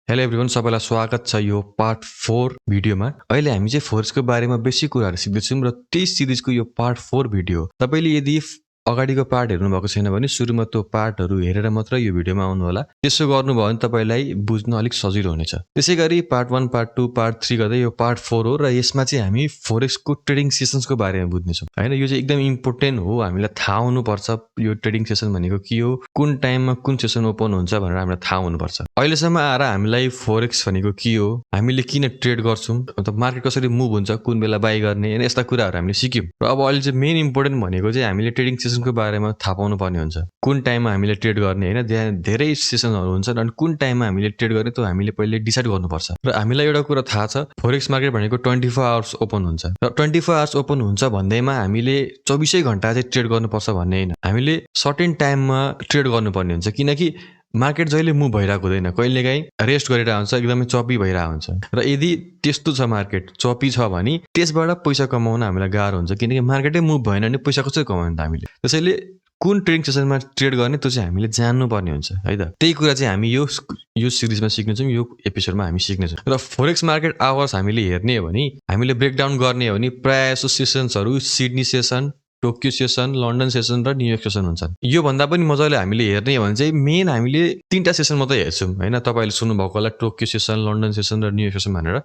Hello everyone, सबैलाई स्वागत छ यो पार्ट 4 भिडियोमा। अहिले हामी चाहिँ फोरेक्सको बारेमा बेसिक कुराहरू सिक्दैछौँ र त्यही सिरिजको यो पार्ट 4 भिडियो हो। तपाईले यदि अगाडिको पार्ट हेर्नु भएको छैन भने सुरुमा त्यो पार्टहरू हेरेर मात्र यो भिडियोमा आउनु होला। त्यसो गर्नुभयो भने तपाईलाई बुझ्न अलिक सजिलो हुनेछ। त्यसैगरी पार्ट 1, पार्ट 2, पार्ट 3 गर्दै यो पार्ट 4 हो र यसमा चाहिँ हामी फोरेक्सको ट्रेडिङ सेसन्सको बारेमा बुझ्नेछौँ। हैन, यो चाहिँ एकदम इम्पोर्टेन्ट हो। हामीलाई थाहा हुनुपर्छ यो ट्रेडिङ सेसन भनेको के हो, कुन टाइममा कुन सेसन ओपन हुन्छ भनेर हामीलाई थाहा हुनुपर्छ। अहिलेसम्म आएर हामीलाई फोरेक्स भनेको के हो, हामीले किन ट्रेड गर्छौं, मतलब मार्केट कसरी मुभ हुन्छ, कुन बेला बाइ गर्ने, हैन, यस्ता कुराहरू हामीले सिक्यौं। र अब अहिले चाहिँ मेन इम्पोर्टेन्ट भनेको चाहिँ हामीले ट्रेडिङ सेसनको बारेमा थाहा पाउनु पर्ने हुन्छ। कुन टाइममा हामीले ट्रेड गर्ने, हैन, धेरै सेसनहरू हुन्छन् अनि कुन टाइममा हामीले ट्रेड गर्ने त्यो हामीले पहिले डिसाइड गर्नुपर्छ। र हामीलाई एउटा कुरा थाहा छ, फोरेक्स मार्केट भनेको 24 आवर्स ओपन हुन्छ। र 24 आवर्स ओपन हुन्छ भन्दैमा हामीले 24 घण्टा चाहिँ ट्रेड गर्नुपर्छ भन्ने हैन। हामीले सर्टेन टाइममा ट्रेड गर्नुपर्ने हुन्छ, किनकि मार्केट जहिले मुभ भइरहेको हुँदैन, कहिलेकाहीँ रेस्ट गरिरहेको हुन्छ, एकदमै चपी भइरहेको हुन्छ। र यदि त्यस्तो छ, मार्केट चपी छ भने त्यसबाट पैसा कमाउन हामीलाई गाह्रो हुन्छ, किनकि मार्केटै मुभ भएन भने पैसा कसरी कमाउने त हामीले। त्यसैले कुन ट्रेडिङ सेसनमा ट्रेड गर्ने त्यो चाहिँ हामीले जान्नुपर्ने हुन्छ, है त। त्यही कुरा चाहिँ हामी यो सिरिजमा सिक्नेछौँ, यो एपिसोडमा हामी सिक्नेछौँ। र फोरेक्स मार्केट आवर्स हामीले हेर्ने हो भने, हामीले ब्रेकडाउन गर्ने हो भने प्रायः जसो सेसन्सहरू Sydney session, Tokyo session, London session र न्युयोर्क सेसन हुन्छन्। यो भन्दा पनि मजाले हामीले हेर्ने हो भने चाहिँ मेन हामीले 3टा सेसन मात्रै हेर्छौँ, हैन। तपाईले सुन्नुभएको होला टोकियो सेसन, लन्डन सेसन र न्युयोर्क सेसन भनेर।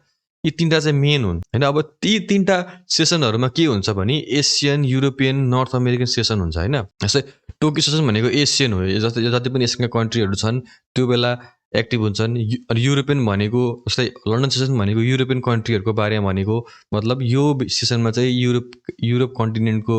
यी 3टा चाहिँ मेन हुन्, हैन। अब ती 3टा सेसनहरुमा के हुन्छ भने Asian, European, north American session हुन्छ, हैन। जस्तै टोकियो सेसन भनेको एसियन हो, जति पनि एसियनका कन्ट्रीहरु छन् त्यो बेला एक्टिभ हुन्छन्। युरोपियन भनेको, जस्तै लन्डन सेसन भनेको युरोपियन कन्ट्रीहरुको बारेमा भनेको, मतलब यो सेसनमा चाहिँ युरोप कन्टिनेन्टको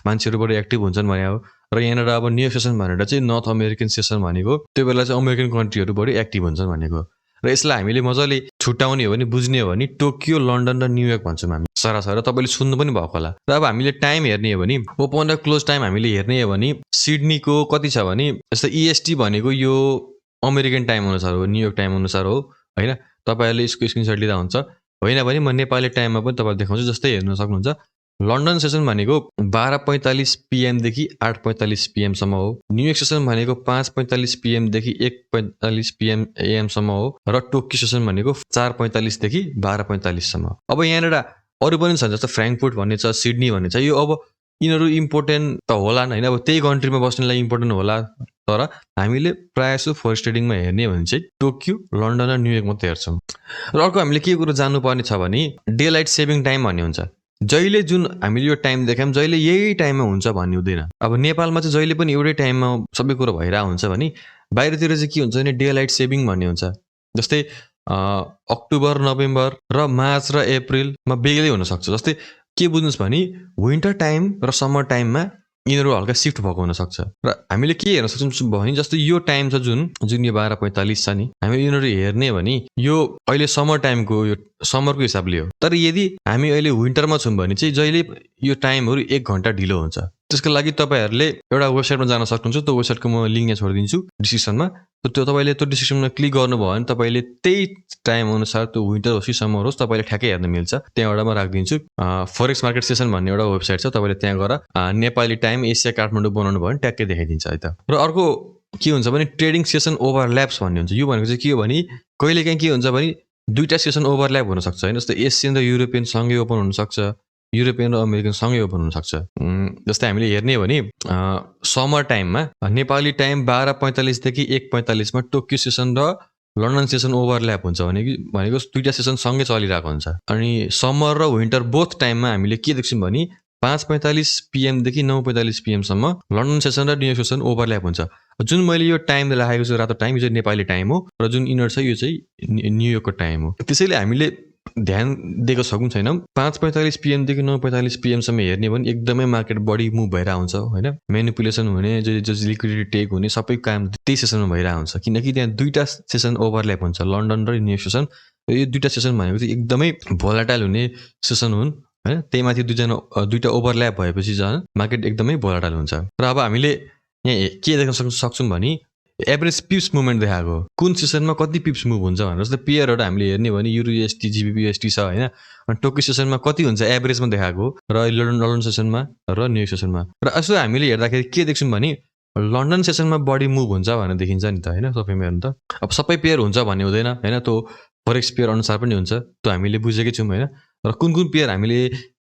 मान्छेहरु बढी एक्टिभ हुन्छन् भने हो। र यहाँनिर अब न्युयोर्क सेसन भनेर चाहिँ नर्थ अमेरिकन सेसन भनेको त्यो बेला चाहिँ अमेरिकन कन्ट्रीहरु बढी एक्टिभ हुन्छन् भनेको। र यसलाई हामीले मजाले छुट्याउने हो भने, बुझ्ने हो भने टोकियो, लन्डन र न्युयोर्क भन्छौँ हामी सरासर। तपाईले सुन्नु पनि भएको होला। र अब हामीले टाइम हेर्ने हो भने, ओपन र क्लोज टाइम हामीले हेर्ने हो भने सिडनीको कति छ भने, जस्तै ईएसटी भनेको यो अमेरिकन टाइम अनुसार हो, न्युयोर्क टाइम अनुसार हो, हैन। तपाईहरुले यसको स्क्रिनशट लिदा हुन्छ। होइन भने म नेपाली टाइममा पनि तपाईहरुले देखाउँछु, जस्तै हेर्न सक्नुहुन्छ। लन्डन सेसन भनेको 12:45 PM देखि 8:45 PM सम्म हो। न्युयोर्क सेसन भनेको 5:45 PM देखि 1:45 PM AM सम्म हो। र टोकियो सेसन भनेको 4:45 देखि 12:45 सम्म। अब यहाँनिर अरु पनि छ, जस्तो फ्र्याङ्कफर्ट भन्ने छ, सिडनी भन्ने छ। यो अब यिनीहरु इम्पोर्टेन्ट त होलान्, हैन। अब त्यही कन्ट्रीमा बस्नेलाई इम्पोर्टेन्ट होला, तर हामीले प्रायः जसो फोरेक्स ट्रेडिङमा हेर्ने हो भने चाहिँ टोकियो, लन्डन र न्युयोर्क मात्रै हेर्छौँ। र अर्को हामीले के कुरा जान्नुपर्ने छ भने डे लाइट सेभिङ टाइम भन्ने हुन्छ। जहिले जुन हामीले यो टाइम देखायौँ, जहिले यही टाइममा हुन्छ भन्ने हुँदैन। अब नेपालमा चाहिँ जहिले पनि एउटै टाइममा सबै कुरा भइरहेको हुन्छ भने बाहिरतिर चाहिँ के हुन्छ भने डे लाइट सेभिङ भन्ने हुन्छ। जस्तै अक्टोबर, नोभेम्बर र मार्च र अप्रिलमा बेग्लै हुन सक्छ। जस्तै के बुझ्नुस् भने विन्टर टाइम र समर टाइममा यिनीहरु हल्का शिफ्ट भएको हुन सक्छ। र हामीले के हेर्न सक्छौं भने, जस्तो यो टाइम छ जुन यो 12:45 छ नि, हामी यिनीहरु हेर्ने भने यो अहिले समर टाइमको, यो समरको हिसाबले हो। तर यदि हामी अहिले विन्टरमा छौं भने चाहिँ जहिले यो टाइमहरु 1 घण्टा ढिलो हुन्छ। त्यसको लागि तपाईहरुले एउटा वेबसाइटमा जान सक्नुहुन्छ। त्यो वेबसाइटको म लिंक यहाँ छोडिदिन्छु डिस्क्रिप्सनमा। त्यो तपाईले त्यो डिस्क्रिप्सनमा क्लिक गर्नुभयो भने तपाईले त्यही टाइम अनुसार, त्यो विन्टर होस् कि समर होस्, तपाईले ठ्याक्कै हेर्न मिल्छ। त्यहाँबाट म राखिदिन्छु। फोरेक्स मार्केट सेसन भन्ने एउटा वेबसाइट छ, तपाईले त्यहाँ गएर नेपाली टाइम एसिया काठमाडौँ बनाउनु भयो भने ट्याक्कै देखाइदिन्छ, है त। र अर्को के हुन्छ भने ट्रेडिङ सेसन ओभरल्याप्स भन्ने हुन्छ। यो भनेको चाहिँ के हो भने कहिलेकाहीँ के हुन्छ भने दुईटा सेसन ओभरल्याप हुन सक्छ, हैन। जस्तै एसियन र युरोपियन सँगै ओपन हुन सक्छ, युरोपियन र अमेरिकन सँगै ओपन हुन सक्छ। जस्तै हामीले हेर्ने हो भने समर टाइममा नेपाली टाइम 12:45 देखि 1:45 मा टोकियो सेसन र लन्डन सेसन ओभरल्याप हुन्छ, भनेको दुईटा सेसन सँगै चलिरहेको हुन्छ। अनि समर र विन्टर बोथ टाइममा हामीले के देख्छौं भने 5:45 PM देखि 9:45 PM सम्म लन्डन सेसन र न्युयोर्क सेसन ओभरल्याप हुन्छ। जुन मैले यो टाइम राखेको छु रातो टाइम, यो चाहिँ नेपाली टाइम हो, र जुन इनर छ यो चाहिँ न्युयोर्कको टाइम हो। त्यसैले हामीले ध्यान दिएको छौं छैनौं। 5:45 PM देखि 9:45 PM सम्म हेर्ने भने एकदमै मार्केट बढी मुभ भइरहेको हुन्छ, हैन। म्यानिपुलेसन हुने, जो लिक्विडिटी टेक हुने सबै काम त्यही सेसनमा भइरहेको हुन्छ, किनकि त्यहाँ दुईटा सेसन ओभरल्याप हुन्छ, लन्डन र न्युयोर्क सेसन। यो दुईटा सेसन भनेको चाहिँ एकदमै भोलाटाइल हुने सेसन हुन्, हैन। त्यही माथि दुईटा ओभरल्याप भएपछि चाहिँ मार्केट एकदमै भोलाटाइल हुन्छ। र अब हामीले यहाँ के देख्न सक्छौं भने एभरेज पिप्स मुभमेन्ट देखाएको, कुन सेसनमा कति पिप्स मुभ हुन्छ भनेर। जस्तै पेयरहरु हामीले हेर्ने भने युरो USD, GBP USD छ, हैन। अनि टोकियो सेसनमा कति हुन्छ एभरेजमा देखाएको, र लन्डन सेसनमा र न्युयोर्क सेसनमा। र यसो हामीले हेर्दाखेरि के देख्छौं भने लन्डन सेसनमा बढी मुभ हुन्छ भनेर देखिन्छ नि त हैन सबैमा हेर्नु त अब सबै पेयर हुन्छ भन्ने हुँदैन हैन त्यो फरेक्स पेयर अनुसार पनि हुन्छ त्यो हामीले बुझेकै छौँ हैन र कुन कुन पेयर हामीले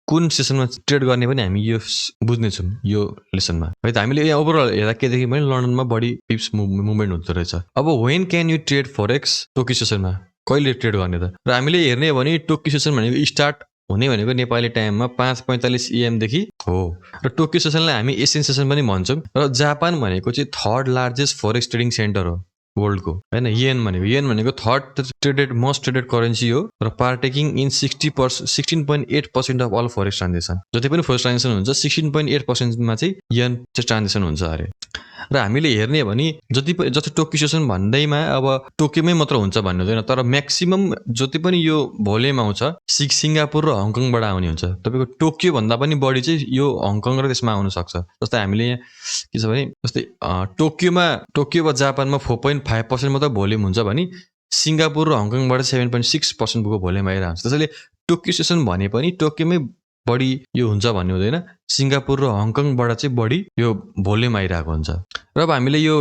कुन सेसनमा ट्रेड गर्ने पनि हामी यो बुझ्ने छौँ यो लेसनमा है त हामीले यहाँ ओभरअल हेर्दा के देख्यौँ भने लन्डनमा बढी पिप्स मुभमेन्ट हुँदो रहेछ अब when can you trade forex Tokyo सेसनमा कहिले ट्रेड गर्ने त र हामीले हेर्ने हो भने टोकियो सेसन भनेको स्टार्ट हुने भनेको नेपाली टाइममा 5:45 AM देखि हो र टोकियो सेसनलाई हामी एसियन सेसन पनि भन्छौँ र जापान भनेको चाहिँ third largest forex trading centre हो वर्ल्डको हैन येन भनेको third traded most traded currency हो र partaking in 16.8% of all forex transaction जति पनि फरेक्स ट्रान्जेक्सन हुन्छ 16.8% मा चाहिँ येन चाहिँ ट्रान्जेक्सन हुन्छ अरे र हामीले हेर्ने हो भने जति टोकियो सेसन भन्दैमा अब टोकियोमै मात्र हुन्छ भन्ने हुँदैन तर म्याक्सिमम जति पनि यो भोल्युम आउँछ सिङ्गापुर र हङकङबाट आउने हुन्छ तपाईँको टोकियो भन्दा पनि बढी चाहिँ यो हङकङ र त्यसमा आउन सक्छ जस्तै हामीले यहाँ के छ भने जस्तै टोकियो वा जापानमा 4.5% मात्र भोल्युम हुन्छ भने सिङ्गापुर र हङकङबाट 7.6% पुगो भोल्युम आइरहेको हुन्छ त्यसैले टोकियो सेसन भने पनि टोकियोमै बढी यो हुन्छ भन्ने हुँदैन सिङ्गापुर र हङकङबाट चाहिँ बढी यो भोल्युम आइरहेको हुन्छ र अब हामीले यो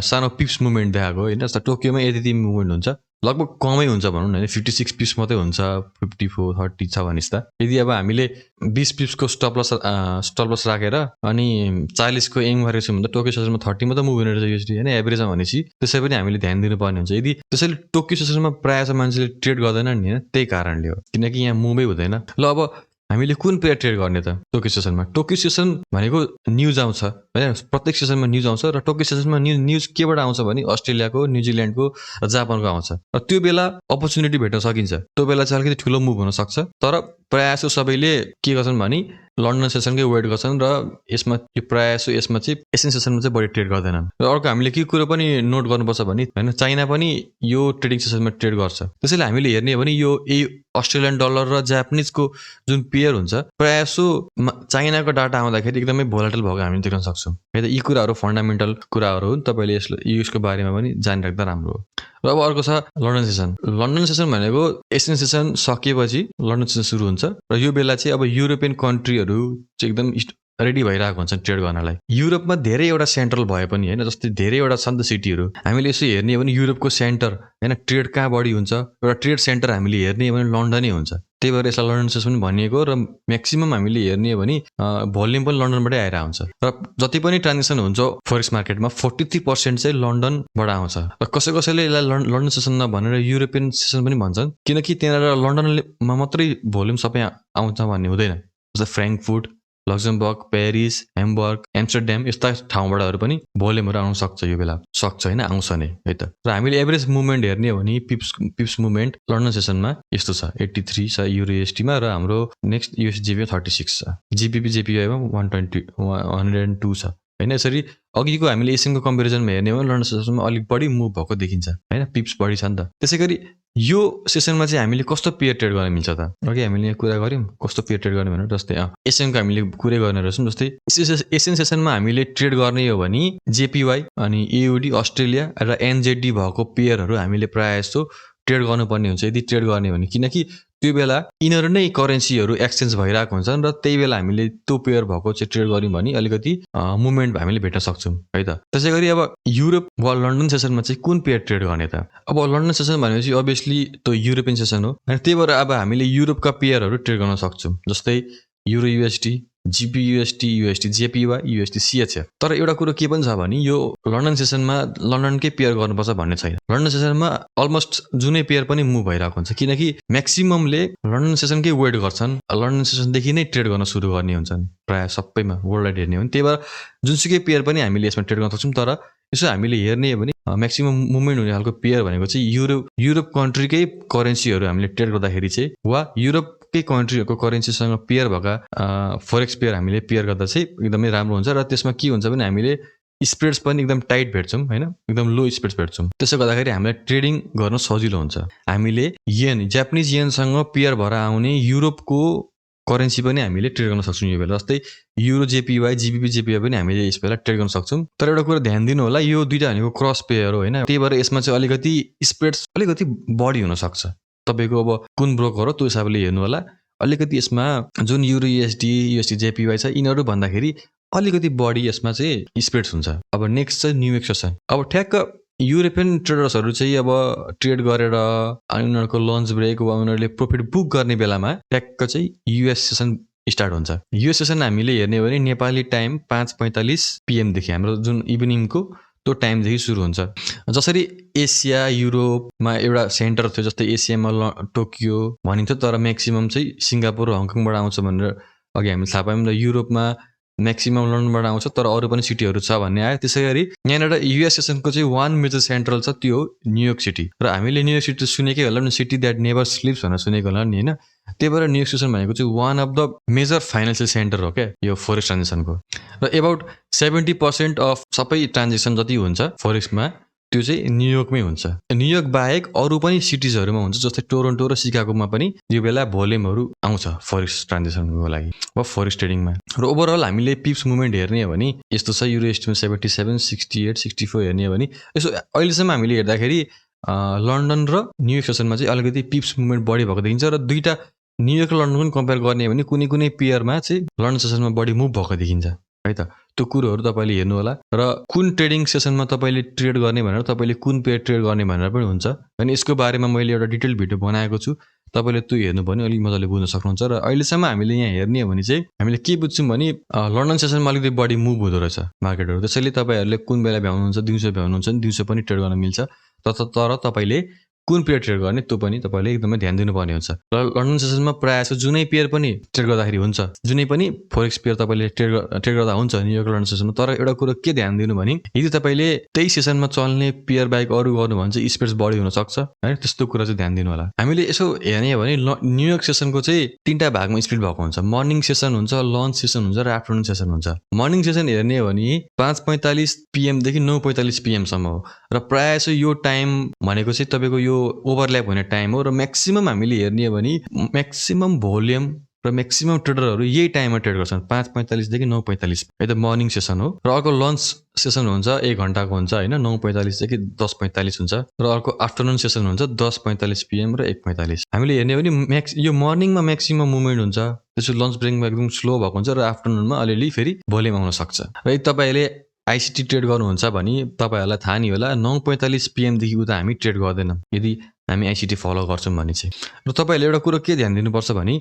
सानो पिप्स मुभमेन्ट देखाएको होइन जस्तो टोकियोमा यति मुभमेन्ट हुन्छ लगभग कमै हुन्छ भनौँ न 56 पिप्स मात्रै हुन्छ 54 30 छ भने त यदि अब हामीले 20 पिप्सको स्टप लस राखेर अनि 40 को एम गरेको छौँ भने त टोकियो सेसनमा 30 मात्रै मुभ हुने रहेछ युएसडी होइन एभरेजमा भनेपछि त्यसै पनि हामीले ध्यान दिनुपर्ने हुन्छ यदि त्यसैले टोकियो सेसनमा प्रायः जसो मान्छेले ट्रेड गर्दैन नि होइन त्यही कारणले हो किनकि यहाँ मुभै हुँदैन ल अब हामीले कुन पेयर ट्रेड गर्ने त टोकियो सेसन भनेको न्युज आउँछ हैन प्रत्येक सेसनमा न्युज आउँछ र टोकियो सेसनमा न्युज केबाट आउँछ भने अस्ट्रेलियाको न्युजिल्यान्डको र जापानको आउँछ र त्यो बेला अपर्च्युनिटी भेट्न सकिन्छ त्यो बेला चाहिँ अलिकति ठुलो मुभ हुन सक्छ तर प्रायः सबैले के गर्छन् भने लन्डन सेसनकै वेट गर्छन् र यसमा यो प्रायः यसमा चाहिँ एसियन सेसनमा चाहिँ बढी ट्रेड गर्दैनन् र अर्को हामीले के कुरो पनि नोट गर्नुपर्छ भने हैन चाइना पनि यो ट्रेडिङ सेसनमा ट्रेड गर्छ त्यसैले हामीले हेर्ने हो भने यो अस्ट्रेलियन डलर र जापानिजको जुन पेयर हुन्छ प्रायः चाइनाको डाटा आउँदाखेरि एकदमै भोलाटाइल भएको हामी देख्न सक्छौँ है त यी कुराहरू फन्डामेन्टल कुराहरू हो तपाईँले यसको बारेमा पनि जानिराख्दा राम्रो हो र अब अर्को छ लन्डन सेसन भनेको एसियन सेसन सकिएपछि लन्डन सेसन सुरु हुन्छ र यो बेला चाहिँ अब युरोपियन कन्ट्रीहरू चाहिँ एकदम रेडी भइरहेको हुन्छ ट्रेड गर्नलाई युरोपमा धेरैवटा सेन्ट्रल भए पनि होइन जस्तै धेरैवटा छन् त सिटीहरू हामीले यसो हेर्ने हो भने युरोपको सेन्टर होइन ट्रेड कहाँ बढी हुन्छ एउटा ट्रेड सेन्टर हामीले हेर्ने हो भने लन्डनै हुन्छ त्यही भएर यसलाई लन्डन सेसन भनिएको र म्याक्सिमम हामीले हेर्ने हो भने भोल्युम पनि लन्डनबाटै आएर आउँछ र जति पनि ट्रान्जेक्सन हुन्छ फरेक्स मार्केटमा 43% चाहिँ लन्डनबाट आउँछ र कसैले यसलाई लन्डन सेसन नभनेर युरोपियन सेसन पनि भन्छन् किनकि त्यहाँनिर लन्डनमा मात्रै भोल्युम सबै आउँछ भन्ने हुँदैन जस्तै फ्र्याङ्कफुर्ट लक्जमबर्ग पेरिस हेम्बर्ग एम्स्टरड्याम यस्ता ठाउँबाटहरू पनि भोल्युमहरू आउन सक्छ यो बेला सक्छ होइन आउँछ नै है त र हामीले एभरेज मुभमेन्ट हेर्ने हो भने पिप्स मुभमेन्ट लन्डन सेसनमा यस्तो छ 83 छ युरोएसटीमा र हाम्रो नेक्स्ट युएसजिबी 36 छ जेपीवाईमा 102 छ होइन यसरी अघिको हामीले एसियनको कम्पेरिजनमा हेर्ने हो भने लन्डन सेसनमा अलिक बढी मुभ भएको देखिन्छ होइन पिप्स बढी छ नि त त्यसै गरी यो सेसनमा चाहिँ हामीले कस्तो पेयर ट्रेड गर्न मिल्छ त अघि हामीले यहाँ कुरा गऱ्यौँ कस्तो पेयर ट्रेड गर्ने भनेर जस्तै एसियनको हामीले कुरै गर्ने रहेछौँ जस्तै एसियन सेसनमा हामीले ट्रेड गर्ने हो भने जेपीवाई अनि एयुडी अस्ट्रेलिया र एनजेडी भएको पेयरहरू हामीले प्रायः जस्तो ट्रेड गर्नुपर्ने हुन्छ यदि ट्रेड गर्ने हो भने किनकि त्यो बेला यिनीहरू नै करेन्सीहरू एक्सचेन्ज भइरहेको हुन्छन् र त्यही बेला हामीले त्यो पेयर भएको चाहिँ ट्रेड गऱ्यौँ भने अलिकति मुभमेन्ट हामीले भेट्न सक्छौँ है त त्यसै गरी अब युरोप वा लन्डन सेसनमा चाहिँ कुन पेयर ट्रेड गर्ने त अब लन्डन सेसन भनेपछि अभियसली त्यो युरोपियन सेसन हो अनि त्यही भएर अब हामीले युरोपका पेयरहरू ट्रेड गर्न सक्छौँ जस्तै euro USD GBP USD USD JPY USD CHF तर एउटा कुरो के पनि छ भने यो लन्डन सेसनमा लन्डनकै पेयर गर्नुपर्छ भन्ने छैन लन्डन सेसनमा अलमोस्ट जुनै पेयर पनि मुभ भइरहेको हुन्छ किनकि म्याक्सिममले लन्डन सेसनकै वेट गर्छन् लन्डन सेसनदेखि नै ट्रेड गर्न सुरु गर्ने हुन्छन् प्रायः सबैमा वर्ल्ड हेर्ने हो भने त्यही भएर जुनसुकै पेयर पनि हामीले यसमा ट्रेड गर्न सक्छौँ तर यसो हामीले हेर्ने हो भने म्याक्सिमम मुभमेन्ट हुने खालको पेयर भनेको चाहिँ युरोप कन्ट्रीकै करेन्सीहरू हामीले ट्रेड गर्दाखेरि चाहिँ वा युरोपकै कन्ट्रीहरूको करेन्सीसँग पेयर भएका फरेक्स पेयर हामीले पेयर गर्दा चाहिँ एकदमै राम्रो हुन्छ र त्यसमा के हुन्छ भने हामीले स्प्रेड्स पनि एकदम टाइट भेट्छौँ होइन एकदम लो स्प्रेड्स भेट्छौँ त्यसो गर्दाखेरि हामीलाई ट्रेडिङ गर्न सजिलो हुन्छ हामीले जापानिज येनसँग पेयर भएर आउने युरोपको करेन्सी पनि हामीले ट्रेड गर्न सक्छौँ यो बेला जस्तै युरो जेपीवाई जीबीपी जेपीवाई पनि हामीले यस बेला ट्रेड गर्न सक्छौँ तर एउटा कुरा ध्यान दिनु होला यो दुईटा भनेको क्रस पेयर हो होइन त्यही भएर यसमा चाहिँ अलिकति स्प्रेड्स अलिकति बढी हुनसक्छ तपाईँको अब कुन ब्रोकर हो त्यो हिसाबले हेर्नु होला अलिकति यसमा जुन युरो युएसडी जेपीवाई छ यिनीहरू भन्दाखेरि अलिकति बढी यसमा चाहिँ स्प्रेड्स हुन्छ। अब नेक्स्ट चाहिँ न्यू योर्क सेसन। अब ठ्याक्क युरोपियन ट्रेडर्सहरू चाहिँ अब ट्रेड गरेर अनि उनीहरूको लन्च ब्रेक वा उनीहरूले प्रफिट बुक गर्ने बेलामा ठ्याक्क चाहिँ युएस सेसन स्टार्ट हुन्छ। युएस सेसन हामीले हेर्ने हो भने नेपाली टाइम 5:45 PM देखि हाम्रो जुन इभिनिङको त्यो टाइमदेखि सुरु हुन्छ। जसरी एसिया युरोपमा एउटा सेन्टर थियो, जस्तै एसियामा टोकियो भनिन्थ्यो, तर म्याक्सिमम चाहिँ सिङ्गापुर र हङकङबाट आउँछ भनेर अघि हामीले थाहा पायौँ। र युरोपमा म्याक्सिमम लन्डनबाट आउँछ, तर अरू पनि सिटीहरू छ भन्ने आयो। त्यसै गरी यहाँनिर युएस सेसनको चाहिँ वान मेजर सेन्ट्रल छ, त्यो हो न्युयोर्क सिटी। र हामीले न्युयोर्क सिटी सुनेकै होला नि, सिटी द्याट नेभर स्लिप्स भनेर सुनेको होला नि, होइन? त्यही भएर न्युयोर्क सेसन भनेको चाहिँ one of the major financial centre हो क्या यो फोरेक्स ट्रान्जेक्सनको। र एबाउट 70% अफ सबै ट्रान्जेक्सन जति हुन्छ फोरेक्समा त्यो चाहिँ न्युयोर्कमै हुन्छ। न्युयोर्क बाहेक अरू पनि सिटिजहरूमा हुन्छ, जस्तै टोरन्टो र सिकागोमा पनि यो बेला भोल्युमहरू आउँछ फोरेक्स ट्रान्जेक्सनको लागि वा फोरेक्स ट्रेडिङमा। र ओभरअल हामीले पिप्स मुभमेन्ट हेर्ने हो भने यस्तो छ। युरो एस्टिमेट 77, 68, 64 हेर्ने हो भने यसो अहिलेसम्म हामीले हेर्दाखेरि लन्डन र न्युयोर्क सेसनमा चाहिँ अलिकति पिप्स मुभमेन्ट बढी भएको देखिन्छ। र दुईवटा न्युयोर्क र लन्डन कम्पेयर गर्ने हो भने कुनै कुनै पेयरमा चाहिँ लन्डन सेसनमा बढी मुभ भएको देखिन्छ, है त? त्यो कुरोहरू तपाईँले हेर्नु होला। र कुन ट्रेडिङ सेसनमा तपाईँले ट्रेड गर्ने भनेर, तपाईँले कुन पेयर ट्रेड गर्ने भनेर पनि हुन्छ। अनि यसको बारेमा मैले एउटा डिटेल भिडियो बनाएको छु, तपाईँले त्यो हेर्नु भने अलिक मजाले बुझ्न सक्नुहुन्छ। र अहिलेसम्म हामीले यहाँ हेर्ने हो भने चाहिँ हामीले के बुझ्छौँ भने लन्डन सेसनमा अलिकति बढी मुभ हुँदो रहेछ मार्केटहरू। त्यसैले तपाईँहरूले कुन बेला भ्याउनुहुन्छ, दिउँसो भ्याउनुहुन्छ भने दिउँसो पनि ट्रेड गर्न मिल्छ। तर तपाईँले कुन पेयर ट्रेड गर्ने त्यो पनि तपाईँले एकदमै ध्यान दिनुपर्ने हुन्छ। र लन्डन सेसनमा प्रायः जस्तो जुनै पेयर पनि ट्रेड गर्दाखेरि हुन्छ, जुनै पनि फोरेक्स पेयर तपाईँले ट्रेड गर्दा हुन्छ न्युयोर्क लन्डन सेसनमा। तर एउटा कुरो के ध्यान दिनु भने यदि तपाईँले त्यही सेसनमा चल्ने पेयर बाहेक अरू गर्नु भने चाहिँ स्प्रेड्स बढी हुनसक्छ, है? त्यस्तो कुरा चाहिँ ध्यान दिनु होला। हामीले यसो हेर्ने हो भने न्युयोर्क सेसनको चाहिँ 3टा भागमा स्प्लिट भएको हुन्छ। मर्निङ सेसन हुन्छ, लन्च सेसन हुन्छ र आफ्टरनुन सेसन हुन्छ। मर्निङ सेसन हेर्ने हो भने 5:45 PM देखि 9:45 PM सम्म हो। र प्रायः चाहिँ यो टाइम भनेको चाहिँ तपाईँको यो ओभरल्याप हुने टाइम हो। र म्याक्सिमम हामीले हेर्ने हो भने म्याक्सिमम भोल्युम र म्याक्सिमम ट्रेडरहरू यही टाइममा ट्रेड गर्छन्, 5:45 देखि 9:45। यो त मर्निङ सेसन हो। र अर्को लन्च सेसन हुन्छ, 1 घन्टाको हुन्छ, होइन? 9:45 देखि 10:45 हुन्छ। र अर्को आफ्टरनुन सेसन हुन्छ, 10:45 PM र 1:45। हामीले हेर्ने हो भने यो मर्निङमा म्याक्सिमम मुभमेन्ट हुन्छ, त्यसपछि लन्च ब्रेकमा एकदम स्लो भएको हुन्छ, र आफ्टरनुनमा अलिअलि फेरि भोल्युम आउन सक्छ। र यदि तपाईँले आइसिटी ट्रेड गर्नुहुन्छ भने तपाईँहरूलाई थाहा नि होला, 9:45 PM देखि उता हामी ट्रेड गर्दैनौँ यदि हामी आइसिटी फलो गर्छौँ भने चाहिँ। र तपाईँहरूले एउटा कुरो के ध्यान दिनुपर्छ भने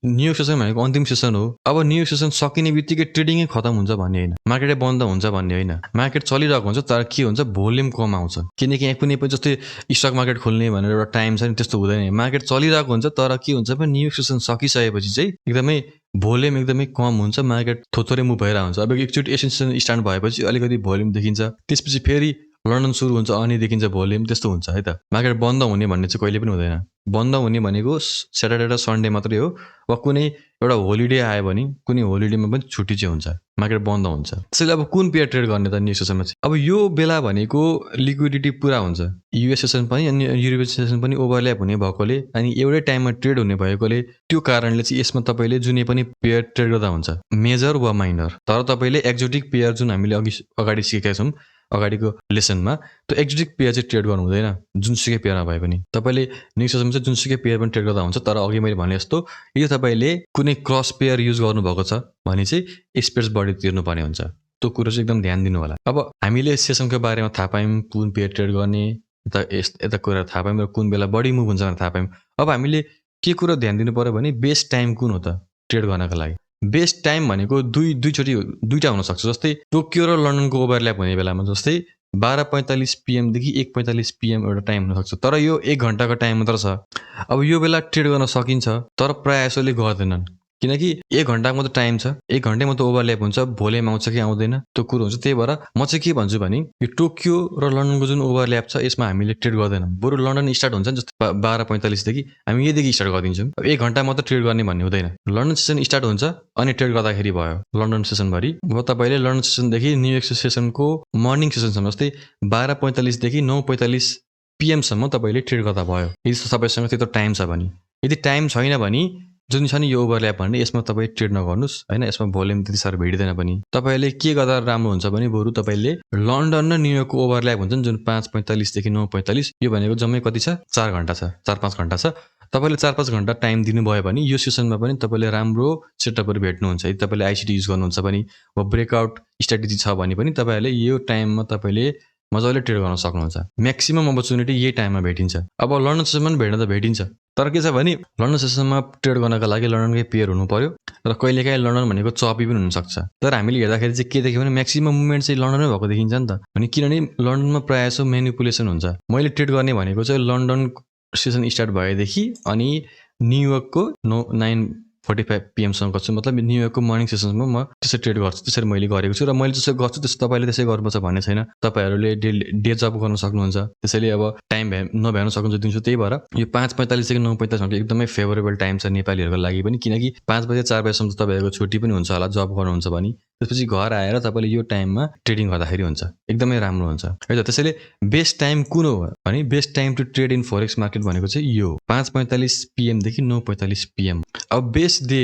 न्युयोर्क सेसन भनेको अन्तिम सेसन हो। अब न्युयोर्क सेसन सकिने बित्तिकै ट्रेडिङै खतम हुन्छ भन्ने होइन, मार्केटै बन्द हुन्छ भन्ने होइन। मार्केट चलिरहेको हुन्छ, तर के हुन्छ, भोल्युम कम आउँछ। किनकि यहाँ कुनै पनि जस्तै स्टक मार्केट खोल्ने भनेर एउटा टाइम छ नि, त्यस्तो हुँदैन। मार्केट चलिरहेको हुन्छ, तर के हुन्छ भने न्युयोर्क सेसन सकिसकेपछि चाहिँ एकदमै भोल्युम एकदमै कम हुन्छ, मार्केट थोरै मुभ भइरहेको हुन्छ। अब एकचोटि एसियन सेसन स्टार्ट भएपछि अलिकति भोल्युम देखिन्छ, त्यसपछि फेरि लन्डन सुरु हुन्छ अनि देखिन्छ भोल्युम, त्यस्तो हुन्छ, है त? मार्केट बन्द हुने भन्ने चाहिँ कहिले पनि हुँदैन। बन्द हुने भनेको स्याटरडे र सन्डे मात्रै हो, वा कुनै एउटा होलिडे आयो भने कुनै होलिडेमा पनि छुट्टी चाहिँ हुन्छ, मार्केट बन्द हुन्छ। त्यसैले अब कुन पेयर ट्रेड गर्ने त न्युयोर्क सेसनमा चाहिँ? अब यो बेला भनेको लिक्विडिटी पुरा हुन्छ। युएस सेसन पनि अनि युरोपियन सेसन पनि ओभरल्याप हुने भएकोले अनि एउटै टाइममा ट्रेड हुने भएकोले त्यो कारणले चाहिँ यसमा तपाईँले जुनै पनि पेयर ट्रेड गर्दा हुन्छ, मेजर वा माइनर। तर तपाईँले एक्जोटिक पेयर जुन हामीले अगाडि सिकेका छौँ अगाडिको लेसनमा, त्यो एक्जोटिक पेयर चाहिँ ट्रेड गर्नु हुँदैन जुनसुकै पेयरमा भए पनि। तपाईँले न्युयोर्क सेसनमा चाहिँ जुनसुकै पेयर पनि ट्रेड गर्दा हुन्छ। तर अघि मैले भने जस्तो यदि तपाईँले कुनै क्रस पेयर युज गर्नुभएको छ भने चाहिँ स्प्रेड्स बढी तिर्नुपर्ने हुन्छ। त्यो कुरो चाहिँ एकदम ध्यान दिनु होला। अब हामीले सेसनको बारेमा थाहा पायौँ, कुन पेयर ट्रेड गर्ने यता कुरा थाहा पायौँ, र कुन बेला बढी मुभ हुन्छ भनेर थाहा पायौँ। अब हामीले के कुरो ध्यान दिनु पऱ्यो भने बेस्ट टाइम कुन हो त ट्रेड गर्नको लागि? बेस्ट टाइम भनेको दुईवटा हुनसक्छ। जस्तै टोकियो र लन्डनको ओभरल्याप हुने बेलामा, जस्तै 12:45 PM देखि 1:45 PM एउटा टाइम हुनसक्छ। तर यो 1 घन्टाको टाइम मात्र छ। अब यो बेला ट्रेड गर्न सकिन्छ, तर प्रायः जसोले गर्दैनन्, किनकि 1 घन्टाको मात्र टाइम छ, 1 घन्टैमा त ओभरल्याप हुन्छ, भोल्युम आउँछ कि आउँदैन त्यो कुरो हुन्छ। त्यही भएर म चाहिँ के भन्छु भने यो टोकियो र लन्डनको जुन ओभरल्याप छ यसमा हामीले ट्रेड गर्दैनौँ। बरु लन्डन स्टार्ट हुन्छ नि, जस्तै 12:45 देखि हामी यहीदेखि स्टार्ट गरिदिन्छौँ। अब 1 घन्टा मात्र ट्रेड गर्ने भन्ने हुँदैन। लन्डन सेसन स्टार्ट हुन्छ अनि ट्रेड गर्दाखेरि भयो लन्डन सेसनभरि। अब तपाईँले लन्डन सेसनदेखि न्युयोर्क सेसनको मर्निङ सेसनसम्म, जस्तै 12:45 देखि 9:45 PM सम्म तपाईँले ट्रेड गर्दा भयो, यदि तपाईँसँग त्यत्रो टाइम छ भने। यदि टाइम छैन भने जुन छ नि यो ओभरल्याप भन्ने यसमा तपाईँ ट्रेड नगर्नुहोस् हैन। यसमा भोल्युम त्यति साह्रो भेटिँदैन पनि। तपाईँले के गर्दा राम्रो हुन्छ भने बरु तपाईँले लन्डन र न्युयोर्कको ओभरल्याप हुन्छ नि जुन 5:45 देखि 9:45 यो भनेको जम्मै कति छ 4 घण्टा छ 4-5 घण्टा छ। तपाईँले 4-5 घण्टा टाइम दिनुभयो भने यो सेसनमा पनि तपाईँले राम्रो सेटअपहरू भेट्नुहुन्छ। यदि तपाईँले आइसिटी युज गर्नुहुन्छ भने वा ब्रेकआउट स्ट्राटेजी छ भने पनि तपाईँहरूले यो टाइममा तपाईँले मजाले ट्रेड गर्न सक्नुहुन्छ। म्याक्सिमम अपर्च्युनिटी यही टाइममा भेटिन्छ। अब लन्डन सेसनमा पनि भेट्न त भेटिन्छ, तर के छ भने लन्डन सेसनमा ट्रेड गर्नका लागि लन्डनकै पेयर हुनु पर्यो र कहिलेकाहीँ लन्डन भनेको चपी पनि हुनसक्छ। तर हामीले हेर्दाखेरि चाहिँ के देख्यो भने म्याक्सिमम मुभमेन्ट चाहिँ लन्डनमै भएको देखिन्छ नि त। अनि किनभने लन्डनमा प्रायः जसो मेनिपुलेसन हुन्छ। मैले ट्रेड गर्ने भनेको चाहिँ लन्डन सेसन स्टार्ट भएदेखि अनि न्युयोर्कको 9:45 PM सम्म गर्छु। मतलब न्युयोर्कको मर्निङ सेसनमा म त्यसरी ट्रेड गर्छु। त्यसरी मैले गरेको छु र मैले जसरी गर्छु त्यसो तपाईँले त्यसै गर्नुपर्छ भन्ने छैन। तपाईँहरूले डे जब गर्न सक्नुहुन्छ। त्यसैले अब टाइम नभ्याउन सक्नुहुन्छ दिउँसो। त्यही भएर यो 5:45 देखि 9:45 घण्टा एकदमै फेभरेबल टाइम छ नेपालीहरूको लागि पनि, किनकि 5 बजे 4 बजेसम्म तपाईँहरूको छुट्टी पनि हुन्छ होला जब गर्नुहुन्छ भने। त्यसपछि घर आएर तपाईँले यो टाइममा ट्रेडिङ गर्दाखेरि हुन्छ, एकदमै राम्रो हुन्छ है त। त्यसैले बेस्ट टाइम कुन हो भने best time to trade in forex market भनेको चाहिँ यो 5:45 PM देखि 9:45 PM। अब best day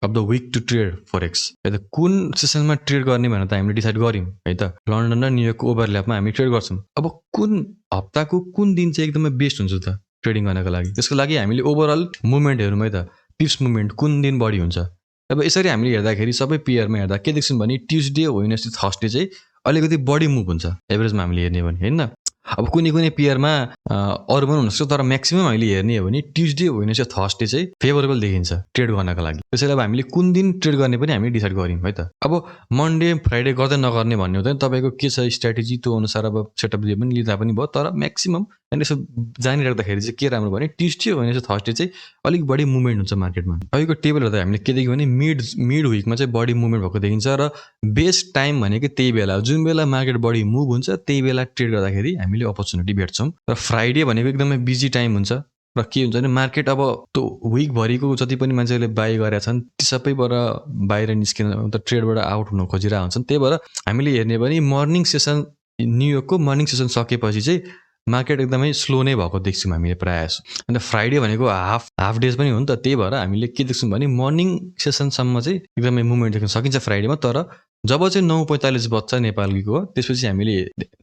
of the week to trade forex है त। कुन सेसनमा ट्रेड गर्ने भनेर त हामीले डिसाइड गर्यौँ है त। लन्डन र न्युयोर्कको ओभरल्यापमा हामी ट्रेड गर्छौँ। अब कुन हप्ताको कुन दिन चाहिँ एकदमै बेस्ट हुन्छ त ट्रेडिङ गर्नको लागि, त्यसको लागि हामीले ओभरअल मुभमेन्ट हेरौँ है त। पिप्स मुभमेन्ट कुन दिन बढी हुन्छ। अब यसरी हामीले हेर्दाखेरि सबै पेयरमा हेर्दा के देख्छौँ भने ट्युसडे, वेडनेसडे, थर्सडे चाहिँ अलिकति बढी मुभ हुन्छ एभरेजमा हामीले हेर्ने भने हैन। अब कुनै कुनै पेयरमा अरू पनि हुनसक्छ, तर म्याक्सिमम हामीले हेर्ने हो भने ट्युसडे, वेडनेसडे, थर्सडे चाहिँ फेभरेबल देखिन्छ ट्रेड गर्नका लागि। त्यसैले अब हामीले कुन दिन ट्रेड गर्ने पनि हामीले डिसाइड गर्यौँ है त। अब मन्डे फ्राइडे गर्दै नगर्ने भन्ने हुँदैन। तपाईँको के छ स्ट्राटेजी त्यो अनुसार अब सेटअप दिए पनि लिँदा पनि भयो। तर म्याक्सिमम अनि यसो जानिराख्दाखेरि चाहिँ के राम्रो भने ट्युसडे, वेडनेसडे, थर्सडे चाहिँ अलिक बढी मुभमेन्ट हुन्छ मार्केटमा। अहिलेको टेबल हेर्दा हामीले के देख्यौँ भने मिड विकमा चाहिँ बढी मुभमेन्ट भएको देखिन्छ र बेस्ट टाइम भनेको त्यही बेला जुन बेला मार्केट बढी मुभ हुन्छ त्यही बेला ट्रेड गर्दाखेरि हामीले अपर्च्युनिटी भेट्छौँ। र फ्राइडे भनेको एकदमै बिजी टाइम हुन्छ र के हुन्छ भने मार्केट अब त्यो विकभरिको जति पनि मान्छेहरूले बाई गरेका छन् ती सबैबाट बाहिर निस्किन मतलब ट्रेडबाट आउट हुन खोजिरहेका हुन्छन्। त्यही भएर हामीले हेर्ने भने मर्निङ सेसन न्युयोर्कको मर्निङ सेसन सकेपछि चाहिँ मार्केट एकदमै स्लो नै भएको देख्छौँ हामीले प्रायः। अन्त फ्राइडे भनेको हाफ डेज पनि हो नि त। त्यही भएर हामीले के देख्छौँ भने मर्निङ सेसनसम्म चाहिँ एकदमै मुभमेन्ट देख्न सकिन्छ फ्राइडेमा। तर जब चाहिँ 9:45 बज्छ नेपालीको त्यसपछि हामीले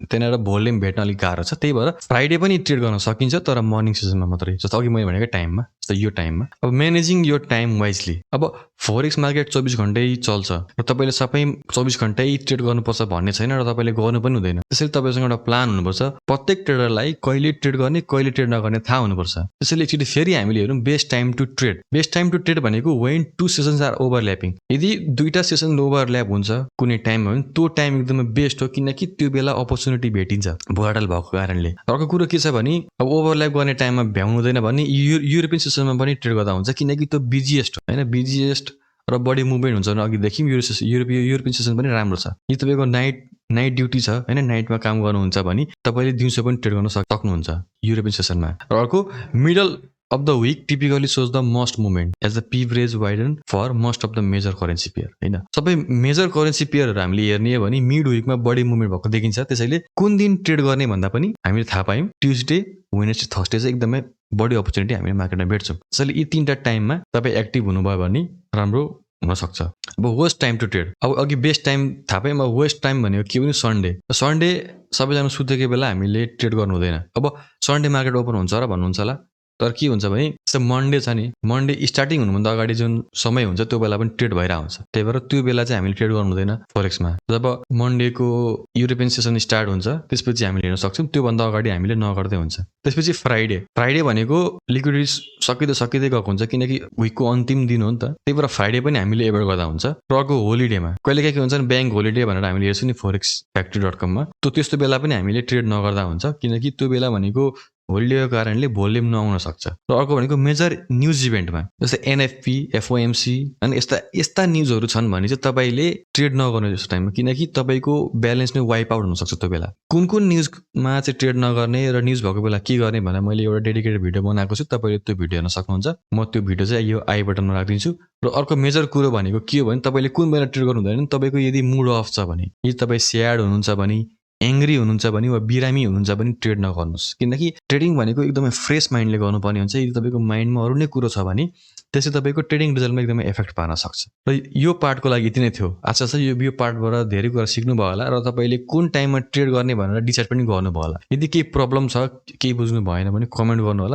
त्यहाँनिर भोल्युम भेट्न अलिक गाह्रो छ। त्यही भएर फ्राइडे पनि ट्रेड गर्न सकिन्छ, तर मर्निङ सेसनमा मात्रै, जस्तो अघि मैले भनेको टाइममा, जस्तो यो टाइममा। अब म्यानेजिङ यो टाइम वाइजली। अब फोरेक्स मार्केट 24 घण्टै चल्छ र तपाईँले सबै 24 घण्टै ट्रेड गर्नुपर्छ भन्ने छैन र तपाईँले गर्नु पनि हुँदैन। त्यसैले तपाईँसँग एउटा प्लान हुनुपर्छ। प्रत्येक ट्रेडरलाई कहिले ट्रेड गर्ने कहिले ट्रेड नगर्ने थाहा हुनुपर्छ। त्यसैले एकचोटि फेरि हामीले हेरौँ best time to trade. Best time to trade भनेको वेन 2 सेसन्स आर ओभरल्यापिङ। यदि 2टा सेसन ओभरल्याप हुन्छ कुनै टाइममा भने त्यो टाइम एकदमै बेस्ट हो, किनकि त्यो बेला अपर्च्युनिटी भेटिन्छ भोलाटाइल भएको कारणले। अर्को कुरो के छ भने अब ओभरल्याप गर्ने टाइममा भ्याउनु हुँदैन भने युरोपियन सेसनमा पनि ट्रेड गर्दा हुन्छ, किनकि त्यो बिजिएस्ट हो हैन। बिजिएस्ट र बढी मुभमेन्ट हुन्छ भने अघिदेखि युरोपियन सेसन पनि राम्रो छ। यदि तपाईँको नाइट ड्युटी छ हैन, नाइटमा काम गर्नुहुन्छ भने तपाईँले दिउँसो पनि ट्रेड गर्न सक्नुहुन्छ युरोपियन सेसनमा। र अर्को middle of the week typically shows the most movement as the p-average widen for most of the major currency pair हैन। सबै मेजर करेन्सी पेयरहरु हामीले हेर्ने हो भने मिड विकमा बढी मुभमेन्ट भएको देखिन्छ। त्यसैले कुन दिन ट्रेड गर्ने भन्दा पनि हामीले थाहा पायौं ट्युसडे, वेडनेसडे, थर्सडे चाहिँ एकदमै बढी अपर्च्युनिटी हामीले मार्केटमा भेट्छौं। त्यसैले यी तीनटा टाइममा तपाई एक्टिभ हुनुभयो भने राम्रो हुन सक्छ। अब वर्स्ट टाइम टु ट्रेड। अब अघि बेस्ट टाइम थाहा पायौं। अब वर्स्ट टाइम भनेको के भने सन्डे सबैजना सुतेको बेला हामीले ट्रेड गर्नु हुँदैन। अब सन्डे मार्केट ओपन हुन्छ र भन्नुहुन्छ होला, तर के हुन्छ भने जस्तो मन्डे छ नि, मन्डे स्टार्टिङ हुनुभन्दा अगाडि जुन समय हुन्छ त्यो बेला पनि ट्रेड भइरा हुन्छ। त्यही भएर त्यो बेला चाहिँ हामीले ट्रेड गर्नु हुँदैन फोरेक्समा। जब मन्डेको युरोपियन सेसन स्टार्ट हुन्छ त्यसपछि हामीले हेर्न सक्छौं, त्यो भन्दा अगाडि हामीले नगर्दै हुन्छ। त्यसपछि फ्राइडे भनेको लिक्विडिटी सकिँदै गएको हुन्छ, किनकि विकको अन्तिम दिन हो नि त। त्यही भएर फ्राइडे पनि हामीले एभोइड गर्दा हुन्छ। र अर्को होलिडेमा कहिलेकाहीँ के हुन्छ नि, ब्याङ्क होलिडे भनेर हामीले हेर्छौं नि forexfactory.com मा, त्यस्तो बेला पनि हामीले ट्रेड नगर्दा हुन्छ, किनकि त्यो बेला भनेको होलिडेको कारणले भोल्युम नआउन सक्छ। र अर्को भनेको मेजर न्यूज इभेन्टमा जस्तै एनएफपी, एफओएमसी अनि यस्ता न्यूजहरु छन् भने चाहिँ तपाईले ट्रेड नगर्नु त्यस टाइममा, किनकि तपाईको ब्यालेन्स नै वाइप आउट हुन सक्छ त्यो बेला। कुन न्यूजमा चाहिँ ट्रेड नगर्ने र न्यूज भएको बेला के गर्ने भनेर मैले एउटा डेडिकेटेड भिडियो बनाएको छु, तपाईले त्यो भिडियो हेर्न सक्नुहुन्छ। म त्यो भिडियो चाहिँ यो आई बटनमा राखिदिन्छु। र अर्को मेजर कुरो भनेको के हो भने तपाईले कुन बेला ट्रेड गर्नु हुँदैन, तपाईको यदि मुड अफ छ भने, यदि तपाई स्याड हुनुहुन्छ भने, एङ्ग्री हुनुहुन्छ भने वा बिरामी हुनुहुन्छ भने ट्रेड नगर्नुहोस्, किनकि ट्रेडिङ भनेको एकदमै फ्रेस माइन्डले गर्नुपर्ने हुन्छ। यदि तपाईँको माइन्डमा अरू नै कुरो छ भने त्यसले तपाईँको ट्रेडिङ रिजल्टमा एकदमै इफेक्ट पार्न सक्छ। र यो पार्टको लागि यति नै थियो। आशा छ यो पार्टबाट धेरै कुरा सिक्नुभयो होला र तपाईँले कुन टाइममा ट्रेड गर्ने भनेर डिसाइड पनि गर्नुभयो होला। यदि केही प्रब्लम छ, केही बुझ्नु भएन भने कमेन्ट गर्नु होला।